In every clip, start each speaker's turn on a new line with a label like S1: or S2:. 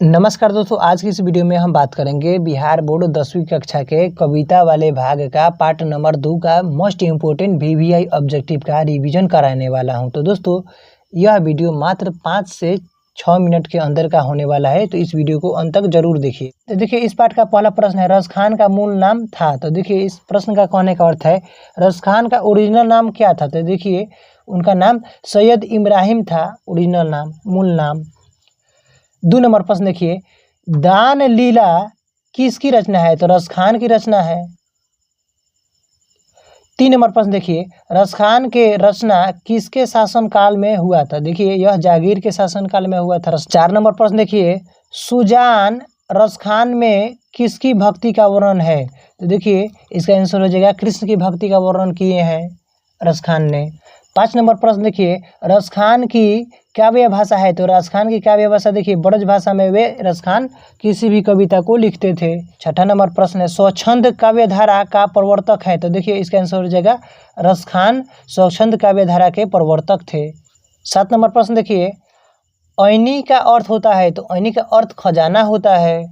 S1: नमस्कार दोस्तों, आज की इस वीडियो में हम बात करेंगे बिहार बोर्ड 10वीं कक्षा के कविता वाले भाग का पार्ट नंबर 2 का मोस्ट इम्पोर्टेंट VVI ऑब्जेक्टिव का रिवीजन कराने वाला हूं। तो दोस्तों, यह वीडियो मात्र 5 से 6 मिनट के अंदर का होने वाला है, तो इस वीडियो को अंत तक जरूर देखिए। तो देखिए, इस पार्ट का पहला प्रश्न है, रस खान का मूल नाम था। तो देखिए, इस प्रश्न का कहने का अर्थ है रस खान का ओरिजिनल नाम क्या था। तो देखिए, उनका नाम सैयद इब्राहिम था, ओरिजिनल नाम, मूल नाम। 2 नंबर प्रश्न देखिए, दान लीला किसकी रचना है। तो रस खान की रचना है। 3 नंबर प्रश्न देखिए, रस खान के रचना किसके शासनकाल में हुआ था। देखिए, यह जागीर के शासनकाल में हुआ था। 4 नंबर प्रश्न देखिए, सुजान रस खान में किसकी भक्ति का वर्णन है। तो देखिए, इसका आंसर हो जाएगा कृष्ण की भक्ति का वर्णन किए हैं रस खान ने। 5 नंबर प्रश्न देखिए, रस खान की काव्य भाषा है। तो रस खान की काव्य भाषा देखिए, ब्रज भाषा में वे रस खान किसी भी कविता को लिखते थे। 6ठा नंबर प्रश्न है, स्वच्छंद काव्य धारा का प्रवर्तक है। तो देखिए, इसका आंसर हो जाएगा रस खान स्वच्छंद काव्य धारा के प्रवर्तक थे। 7 नंबर प्रश्न देखिए, ऐनी का अर्थ होता है। तो ऐनी का अर्थ खजाना होता है।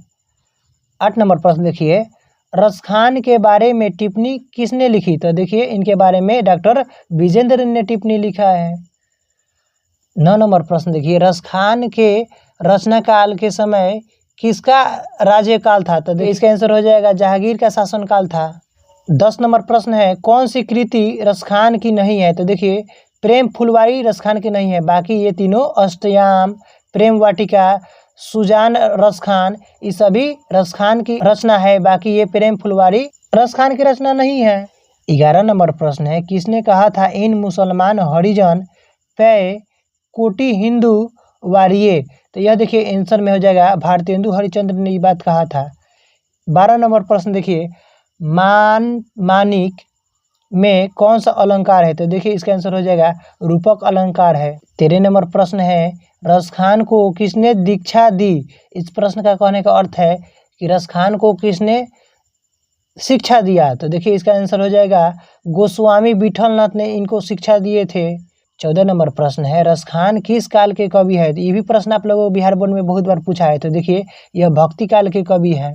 S1: 8 नंबर प्रश्न देखिए, रस खान के बारे में टिप्पणी किसने लिखी। तो देखिए, इनके बारे में डॉक्टर विजेंद्र ने टिप्पणी लिखा है। 9 नंबर प्रश्न देखिए, रस खान के रचना काल के समय किसका राज्यकाल था। तो इसका आंसर हो जाएगा जहांगीर का शासनकाल था। 10 नंबर प्रश्न है, कौन सी कृति रस खान की नहीं है। तो देखिए, प्रेम फुलवारी रस खान की नहीं है, बाकी ये तीनों अष्टयाम, प्रेम वाटिका, सुजान रस खान, ये सभी रस खान की रचना है, बाकी ये प्रेम फुलवारी रस खान की रचना नहीं है। 11 नंबर प्रश्न है, किसने कहा था इन मुसलमान हरिजन पे कोटि हिंदू वारिये। तो यह देखिए आंसर में हो जाएगा भारतेंदु हरिश्चंद्र ने ये बात कहा था। 12 नंबर प्रश्न देखिए, मानिक में कौन सा अलंकार है। तो देखिए, इसका आंसर हो जाएगा रूपक अलंकार है। 13 नंबर प्रश्न है, रस खान को किसने दीक्षा दी। इस प्रश्न का कहने का अर्थ है कि रस खान को किसने शिक्षा दिया। तो देखिए, इसका आंसर हो जाएगा गोस्वामी विठलनाथ ने इनको शिक्षा दिए थे। 14 नंबर प्रश्न है, रस खान किस काल के कवि है। तो ये भी प्रश्न आप लोगों को बिहार बोर्ड में बहुत बार पूछा है। तो देखिए, यह भक्ति काल के कवि है।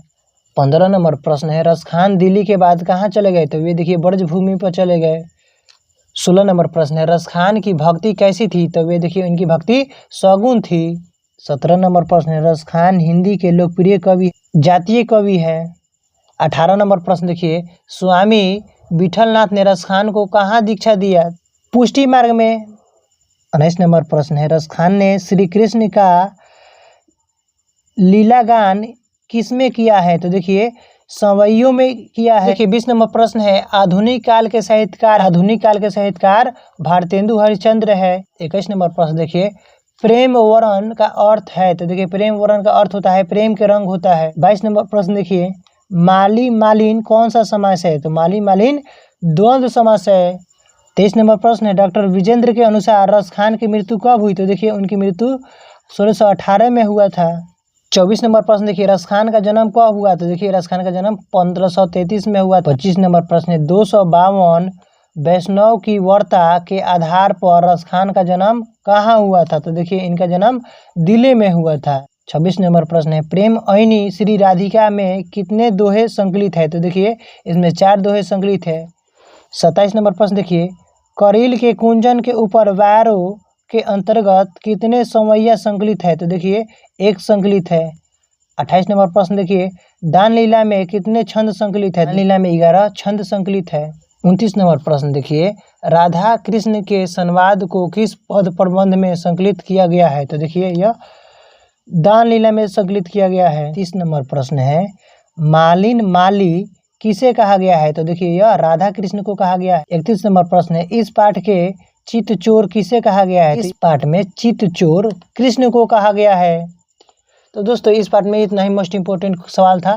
S1: 15 नंबर प्रश्न है, रस खान दिल्ली के बाद कहाँ चले गए। तो ये देखिए ब्रज भूमि पर चले गए। 16 नंबर प्रश्न है, रस खान की भक्ति कैसी थी। तो ये देखिए, इनकी भक्ति सगुण थी। 17 नंबर प्रश्न है, रस खान हिंदी के लोकप्रिय कवि, जातीय कवि है। 18 नंबर प्रश्न देखिए, स्वामी विठलनाथ ने रस खान को कहाँ दीक्षा दिया। पुष्टि मार्ग में। 19 नंबर प्रश्न है, रस खान ने श्री कृष्ण का लीला गान किसमें किया है। तो देखिए, सवैयों में किया है। देखिए, 20 नंबर प्रश्न है, आधुनिक काल के साहित्यकार भारतेंदु हरिश्चंद्र है। 21 नंबर प्रश्न देखिए, प्रेम वरण का अर्थ है। तो देखिए, प्रेम वरण का अर्थ होता है प्रेम के रंग होता है। 22 नंबर प्रश्न देखिए, माली मालिन कौन सा समास है। तो माली मालिन द्वंद्व समास है। 23 नंबर प्रश्न है, डॉक्टर विजेंद्र के अनुसार रस खान की मृत्यु कब हुई। तो देखिए, उनकी मृत्यु 1618 में हुआ था। 24 नंबर प्रश्न देखिए, रस खान का जन्म कब हुआ। तो देखिए, रस खान का जन्म 1533 में हुआ। 25 नंबर प्रश्न है, 252 वैष्णव की वार्ता के आधार पर रस खान का जन्म कहाँ हुआ था। तो देखिए, इनका जन्म दिल्ली में हुआ था। 26 नंबर प्रश्न है, प्रेम ऐनी श्री राधिका में कितने दोहे संकलित है। तो देखिए, इसमें 4 दोहे संकलित है। 27 नंबर प्रश्न देखिए, करील के कुंजन के ऊपर वारों के अंतर्गत कितने समैया संकलित है। तो देखिए, 1 संकलित है। 28 नंबर प्रश्न देखिए, दान लीला में कितने छंद संकलित है। दान लीला में 11 छंद संकलित है। 29 नंबर प्रश्न देखिए, राधा कृष्ण के संवाद को किस पद प्रबंध में संकलित किया गया है। तो देखिए, यह दान लीला में संकलित किया गया है। 30 नंबर प्रश्न है, मालिन माली किसे कहा गया है। तो देखिए, यह राधा कृष्ण को कहा गया है। 31 नंबर प्रश्न है, इस पाठ के चित्त चोर किसे कहा गया है। इस पाठ में चित्त चोर कृष्ण को कहा गया है। तो दोस्तों, इस पाठ में इतना ही मोस्ट इम्पोर्टेंट सवाल था।